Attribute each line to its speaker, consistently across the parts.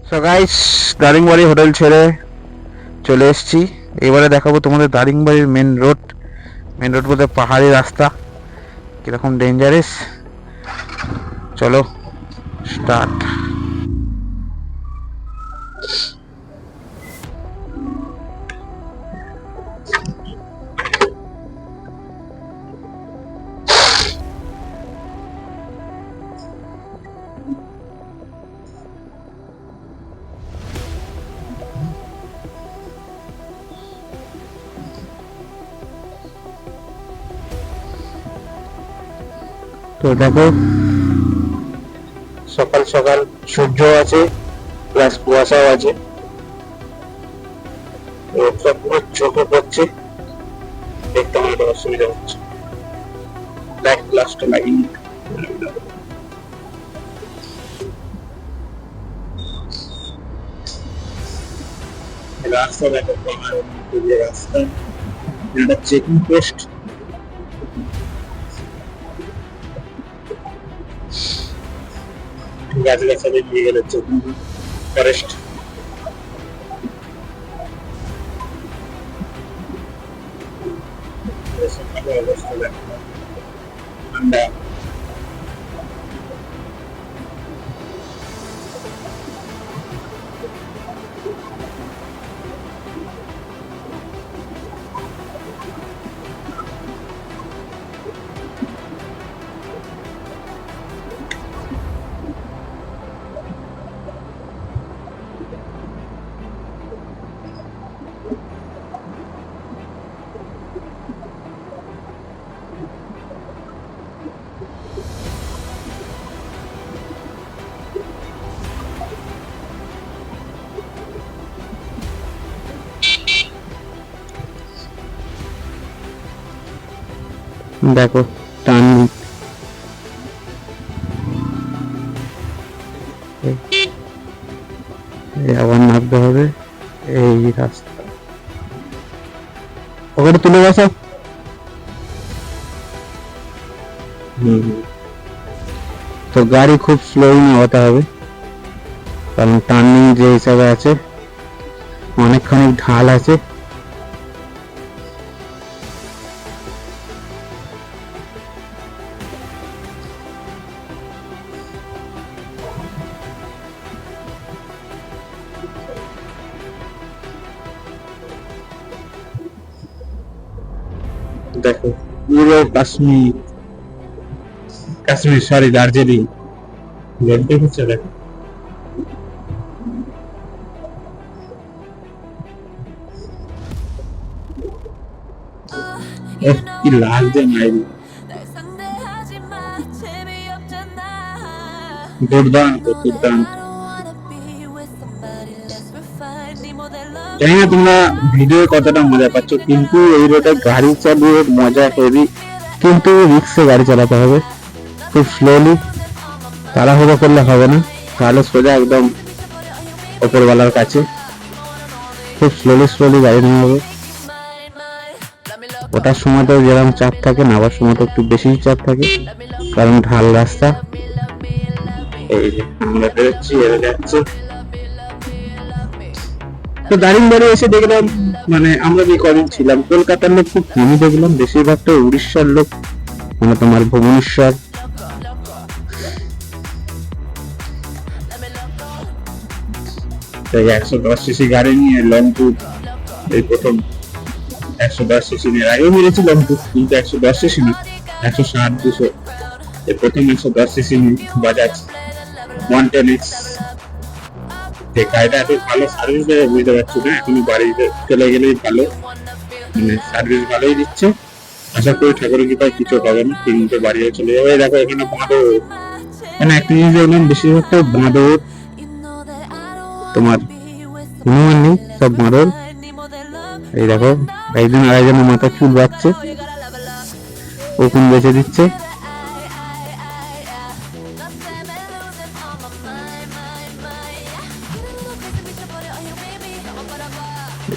Speaker 1: So guys, Daringbadi hotel ছেড়ে চলে এসেছি। এবারে দেখাবো তোমাদের দারিংবাড়ির মেন রোড বলতে পাহাড়ি রাস্তা কিরকম ডেঞ্জারাস। চলো স্টার্ট। তো দেখো, সকাল সকাল সূর্য আছে প্লাস কুয়াশাও আছে, রোদটা পুরো চোখে পড়ছে, দেখতে আমার একটা অসুবিধা হচ্ছে। লাইট গ্লাসটা লাগিয়ে রাস্তা দেখো, পাহাড়ের মধ্যে দিয়ে রাস্তা, এটা চেকিং পোস্ট। গাছগাছালি নিয়ে গেলে চেকিং ফরেস্ট। অবস্থা দেখো, ঠান্ডা। দেখো টার্নিং, আবার নামতে হবে এই রাস্তা। ওখানে তুলে বসো। তো গাড়ি খুব স্লোই নামাতে হবে, কারণ টার্নিং যে হিসাবে আছে অনেকখানি ঢাল আছে। দেখো পুরো কাশ্মীর সরি দার্জিলিং দেখতে হচ্ছে। দেখো কি লাগছে মাইরি, দুর্দান্ত দুর্দান্ত। জানি না তোমরা ভিডিও কতটা মজা পাচ্ছ, কিন্তু এই রোডে গাড়ি চালিয়ে মজা হেভি, কিন্তু রিক্সে গাড়ি চালাতে হবে, খুব স্লোলি, তাড়াহুড়ো করলে হবে না, তাহলে সোজা একদম ওপরওয়ালার কাছে। খুব স্লোলি গাড়ি নেওয়া হবে। ওটার সময় তো যেরকম চাপ থাকে, নামার সময় তো একটু বেশি চাপ থাকে, কারণ ঢাল রাস্তা। এই যে আমরা বেরোচ্ছি, এরা যাচ্ছে। তো দারিংবাড়ি এসে দেখলাম, মানে আমরা যে কদিন ছিলাম, কলকাতার লোক খুব কমই দেখলাম, বেশিরভাগটা উড়িষ্যার লোক, মানে তোমার ভুবনেশ্বর। তাই 110 সিসি গাড়ি নিয়ে লং ট্যুর, এই প্রথম 110 সিসি নিয়ে, আগেও মেরেছি লং ট্যুর, কিন্তু 110 সিসি না, 160 200, এই প্রথম 110 সিসি বাজাজ 110X। গাড়িটা এত ভালো সার্ভিস দেবে বুঝতে পারছি না, এখনই বাড়িতে চলে গেলেই ভালো, মানে সার্ভিস ভালোই দিচ্ছে। আশা করি ঠাকুরের কৃপায় কিছু হবে না, কিন্তু বাড়িতে চলে যাবে। দেখো এখানে বাঁদর, মানে একটা জিনিস দেখলাম, বেশিরভাগটা বাঁদর, তোমার হনুমান নেই, সব বাঁদর। এই দেখো একজন আরেকজনের মাথা চুল বাচ্ছে, ওখান বেঁচে দিচ্ছে।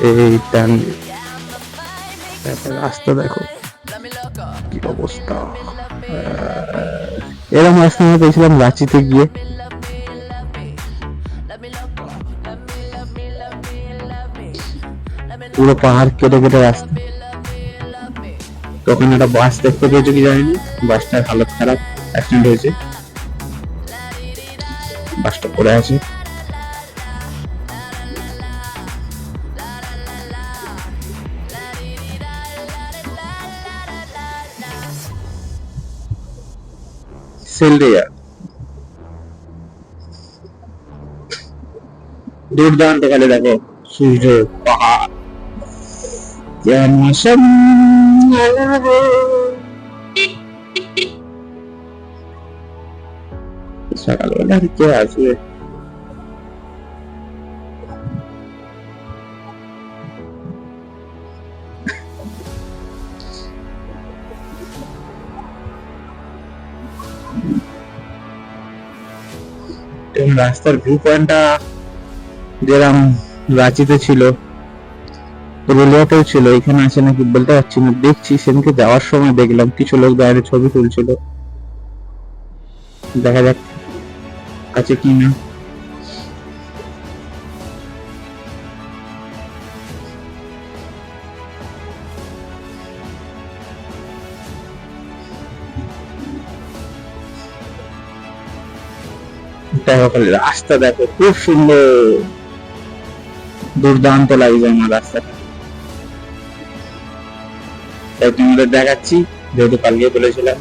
Speaker 1: এই টান রাস্তা দেখো কি অবস্থা। এরকম রাস্তা আমরা পেয়েছিলাম রাঁচিতে গিয়ে, পুরো পাহাড় কেটে কেটে রাস্তা। তখন একটা বাস দেখতে পেয়েছো কি জানি না, বাসটার হালত খারাপ, অ্যাক্সিডেন্ট হয়েছে, বাসটা পড়ে আছে। সেলডিয়া দুর্দান্ত খেলে, দেখো সূর্য, পাহাড়, মৌসুম। সকালবেলা কে আসবে? রাস্তার ভিউ পয়েন্টটা যেরকম রাঁচিতে ছিল, পুরুলিয়াতেও ছিল, এখানে আছে নাকি বলতে পারছি না। দেখছি, সেদিনকে যাওয়ার সময় দেখলাম কিছু লোক বাইরে ছবি তুলছিল, দেখা যাক আছে কি না। দেখো খালি রাস্তা দেখো, খুব সুন্দর, দুর্দান্ত লাগছে আমার রাস্তাটা। তাই তোমাদের দেখাচ্ছি, যেহেতু কালকে বলেছিলাম।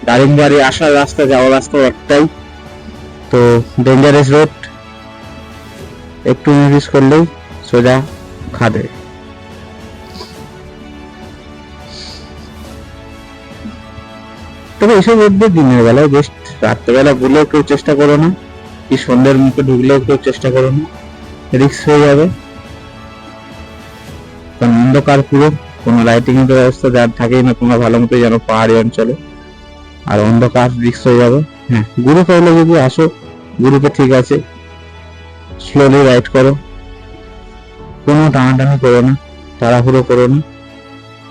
Speaker 1: দারিংবাড়ি আসার রাস্তা, যাওয়ার রাস্তা একটাই, তো ডেঞ্জারাস রোড, একটু মিস করলেই সোজা খাদে। তবে এসব রোডদের দিনের বেলায় বেশ, রাত্রেবেলা বলেও কেউ চেষ্টা করো না, কি সন্ধ্যের মুখে ঢুকলেও কেউ চেষ্টা করো না, রিস্ক হয়ে যাবে, কারণ অন্ধকার পুরো, কোনো লাইটিং এর ব্যবস্থা যার থাকেই না, তোমরা ভালো মতো জানো পাহাড়ি অঞ্চলে, আর অন্ধকার রিস্ক হয়ে যাবে। হ্যাঁ, গ্রুপ হলে যদি আসো, গ্রুপে ঠিক আছে, স্লোলি রাইড করো, কোনো টানাটানি করো না, তাড়াহুড়ো করো না,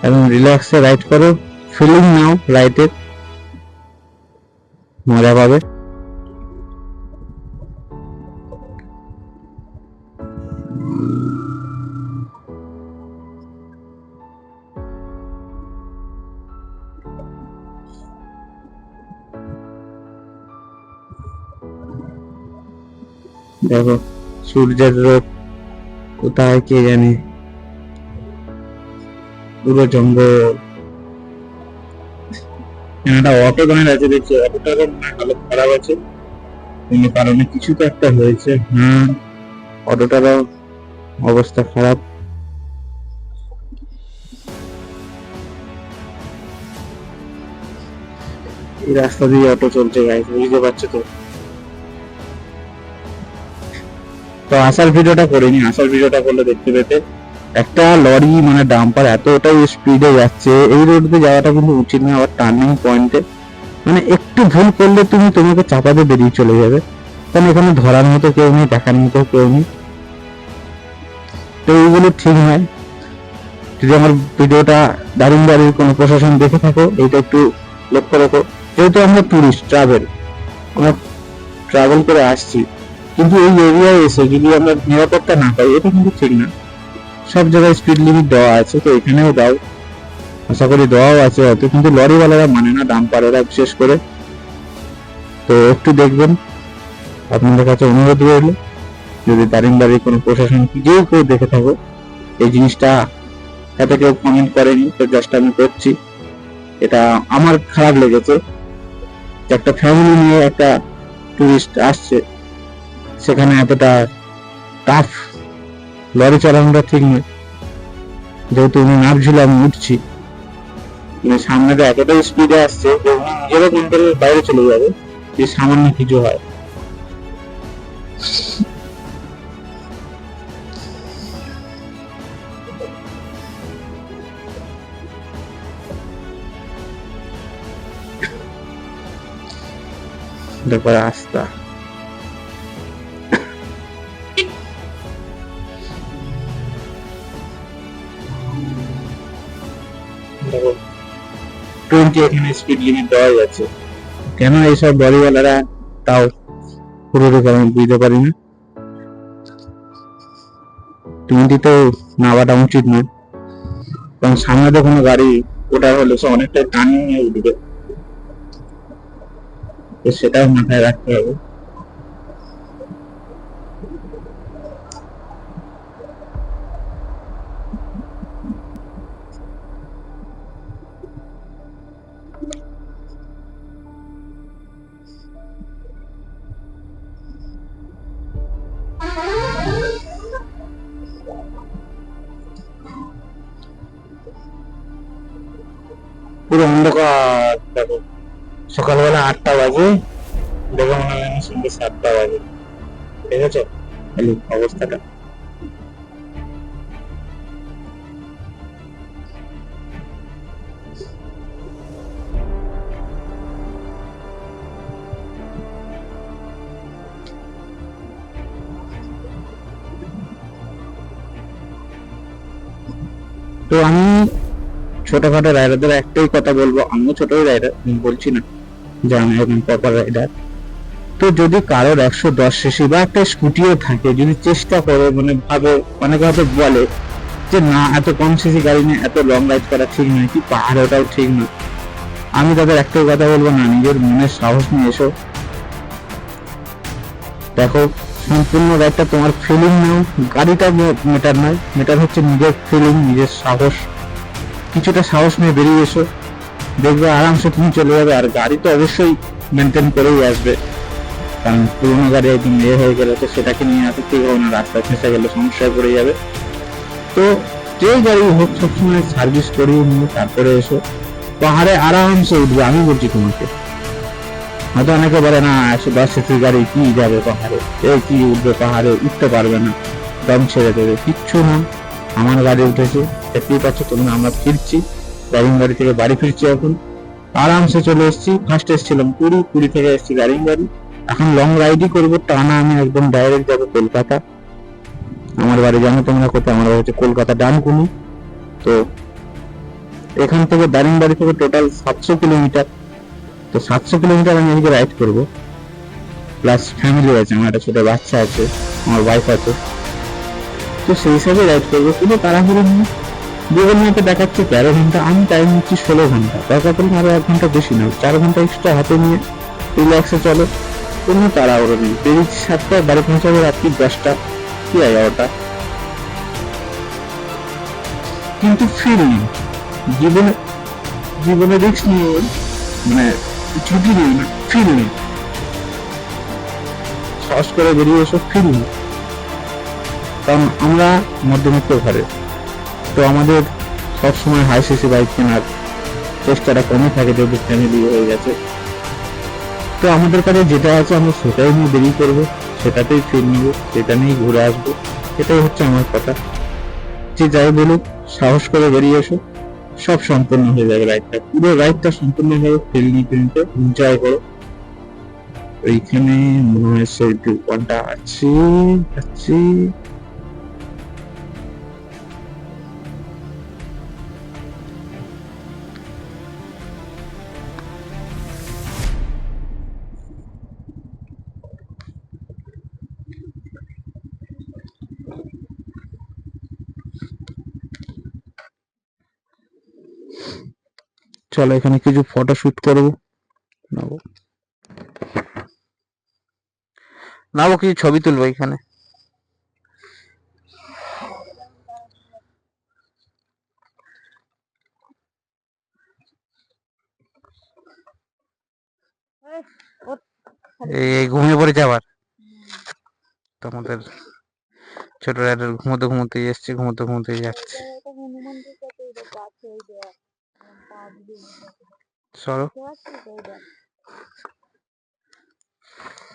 Speaker 1: এবং রিল্যাক্সে রাইড করো, ফিলিং নাও রাইডের, মজা পাবে। দেখো সূর্যের রোদ কোথায় কে জানে, পুরো জঙ্গল। একটা অটো দাঁড়িয়ে আছে, দেখছি অটোটারও হালত খারাপ আছে, কোনো কারণে কিছু তো একটা হয়েছে। হ্যাঁ, অটোটারও অবস্থা খারাপ। এই রাস্তা দিয়ে অটো চলছে গাইস, বুঝতে পারছো তো। তো আসার ভিডিওটা করিনি, আসার ভিডিওটা করলে দেখতে পেতে। একটা লরি মানে ডাম্পার এতটাই স্পিডে যাচ্ছে, এই রোডে যাওয়াটা কিন্তু উচিত না, আবার টার্নিং পয়েন্টে মানে একটু ভুল করলে তোমাকে চাপাতে বেরিয়ে চলে যাবে, কারণ এখানে ধরার মতো কেউ নেই, দেখার মতো কেউ নেই, তো এইগুলো ঠিক নয়। যদি আমার ভিডিওটা দারিংবাড়ির কোনো প্রশাসন দেখে থাকো, এইটা একটু লক্ষ্য রাখো। যেহেতু আমরা টুরিস্ট আমরা ট্রাভেল করে আসছি, কিন্তু এই এরিয়ায় এসে যদি আমরা নিরাপত্তা না পাই, এটা কিন্তু ঠিক না। সব জায়গায় স্পিড লিমিট দেওয়া আছে, তো এখানেও দাও, আশা করি দেওয়াও আছে হয়তো, কিন্তু লরিওয়ালারা মানে না, ডাম্পারেরা বিশেষ করে। তো একটু দেখবেন, আপনাদের কাছে অনুরোধ রইল, যদি দারিংবাড়ির কোনো প্রশাসন কেউ দেখে থাকো, এই জিনিসটা এত কেউ কমেন্ট করেনি, তো জাস্ট আমি করছি। এটা আমার খারাপ লেগেছে, একটা ফ্যামিলি নিয়ে একটা টুরিস্ট আসছে, সেখানে এতটা টাফ লরি চালানোটা ঠিক নয়। যেহেতু উনি নামছিলাম, উঠছি, মানে সামনে তো এতটাই স্পিডে আসছে যে উনি নিজেরও কন্ট্রোলের বাইরে চলে যাবে যে সামান্য কিছু হয়। দেখো রাস্তা, দেখো 20 এখানে স্পিড লিমিট দেওয়া যাচ্ছে, কেন এইসব লরিওয়ালারা তাও পুরোপুরি কারণ বুঝতে পারি না। 20 তো নামাটা উচিত নয়, কারণ সামনে তো কোনো গাড়ি ওটা হলে সে অনেকটাই টার্নিং নিয়ে উঠবে, তো সেটাও মাথায় রাখতে হবে। পুরো অন্ধকার দেখো, সকালবেলা 8টা বাজে, দেখে মনে হয় যেন সন্ধ্যে 7টা বাজে, ঠিক আছে খালি অবস্থাটা। তো আমি ছোটখাটো রাইডারদের একটাই কথা বলবো, আমিও ছোটই রাইডার, আমি বলছি না যে আমি একদম প্রপার রাইডার। তো যদি কারোর 110 সিসি বা একটা স্কুটিও থাকে, যদি চেষ্টা করে মানে ভাবে, অনেকে হয়তো বলে যে না এত কম সিসি গাড়ি নিয়ে এত লং রাইড করা ঠিক নয়, কি পাহাড় ওটাও ঠিক নয়, আমি তাদের একটাই কথা বলবো, না নিজের মনের সাহস নিয়ে এসো। দেখো সম্পূর্ণ রাইডটা তোমার ফিলিং নাও, গাড়িটা মেটার নয়, মেটার হচ্ছে নিজের ফিলিং, নিজের সাহস। কিছুটা সাহস নিয়ে বেরিয়ে এসো, দেখবে আরামসে তুমি চলে যাবে। আর গাড়ি তো অবশ্যই মেনটেন করেই আসবে, কারণ পুরোনো গাড়ি একদম হয়ে গেলে তো সেটাকে নিয়ে আসতে ঠিক হবে না, রাস্তায় ফেসে গেলে সমস্যায় পড়ে যাবে। তো যে গাড়ি হোক সবসময় সার্ভিস করিয়ে নিয়ে তারপরে এসো, পাহাড়ে আরামসে উঠবে। আমি বলছি তোমাকে, হয়তো অনেকে বলে না 110 সিসির গাড়ি কি যাবে পাহাড়ে, কি উঠবে পাহাড়ে, উঠতে পারবে না, দম ছেড়ে দেবে, কিচ্ছু না। আমার গাড়ি উঠেছে, দেখতেই পাচ্ছ তোমরা, আমরা ফিরছি দারিং থেকে বাড়ি ফিরছি এখন, আরামসে চলে এসেছি। ফার্স্ট এসেছিলাম পুরী থেকে এসেছি দারিং, এখন লং রাইডই করবো, টানা আমি একদম ডাইরেক্ট যাবো কলকাতা। আমার বাড়ি জানো তোমরা কোথায়, আমার বাড়ি হচ্ছে কলকাতা ডানকুনি। তো এখান থেকে দারিংবাড়ি থেকে টোটাল 700 কিলোমিটার। তো 700 কিলোমিটার আমি এদিকে রাইড করবো, প্লাস ফ্যামিলি আছে, আমার একটা ছোট বাচ্চা আছে, আমার ওয়াইফ আছে, তো সেই হিসাবে রাইড করবো। কিন্তু তাড়াহুড়ো নিয়ে গুগল ম্যাপে দেখাচ্ছে 13 ঘন্টা, আমি টাইম নিচ্ছি 16 ঘন্টা, দরকার পড়লে আরো 1 ঘন্টা বেশি নাও, 4 ঘন্টা এক্সট্রা হাতে নিয়ে রিল্যাক্সে চলো, কোনো তাড়াহুড়ো নেই। বেরিয়েছি 7টায়, বাড়ি পৌঁছাবো রাত্রি 10টা কি 11টা, কিন্তু ফিল নেই জীবনে, জীবনে রিস্ক নিয়ে মানে ঝুঁকি নেই না, ফিল নেই। সাহস করে বেরিয়ে এসো, ফিল নেই। কারণ আমরা মধ্যবিত্ত ঘরে, তো আমাদের সবসময় হাই সিসি বাইক কেনার চেষ্টাটা কমই থাকে, যেহেতু ফ্যামিলি হয়ে গেছে। তো আমাদের কাছে যেটা আছে আমরা সেটাই নিয়ে বেরিয়ে করবো, সেটাতেই ফিল নিবো, সেটা নিয়েই ঘুরে আসবো, এটাই হচ্ছে আমার কথা। যে যাই বলুক, সাহস করে বেরিয়ে এসো, সব সম্পূর্ণ হয়ে যাবে রাইডটা, পুরো রাইডটা সম্পূর্ণ হয়ে ফিল নিতে নিতে এনজয় করো। এইখানে মনে হয় সেই দোকানটা আছে, আছে। চলো এখানে কিছু ফটো শুট করবো, নাও নাও কিছু ছবি তুলবো এখানে। এই ঘুমিয়ে পড়েছে আবার, তোমাদের ছোট রাইডার ঘুমোতে ঘুমোতে এসছে, ঘুমোতে ঘুমোতে যাচ্ছে। চলো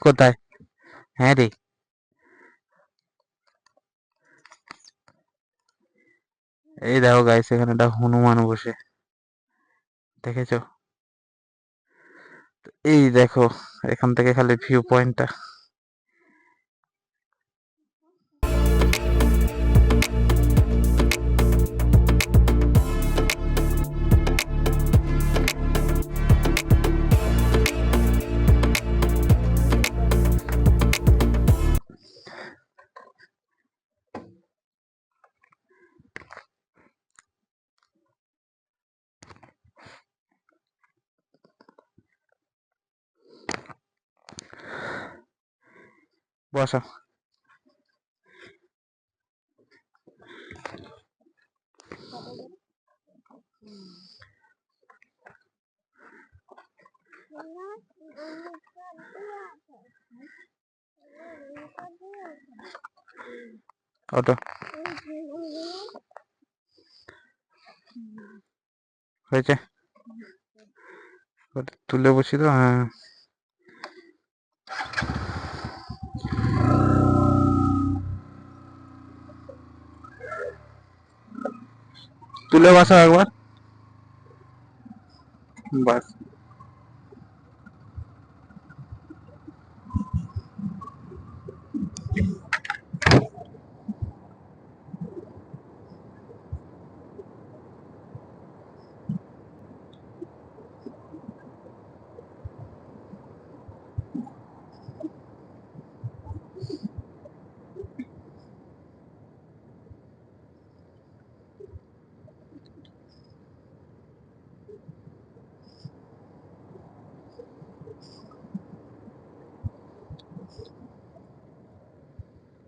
Speaker 1: কোথায়, হ্যাঁ রে, এই দেখো গাইস, এখানে একটা হনুমান বসে, দেখেছো? এই দেখো এখান থেকে খালি ভিউ পয়েন্টটা। বসো। ওটা হয়েছে, ওটা তুলে বসি তো। হ্যাঁ, তুলে বসো একবার, বাস।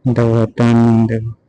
Speaker 1: দেখো টাইমিং দেখো।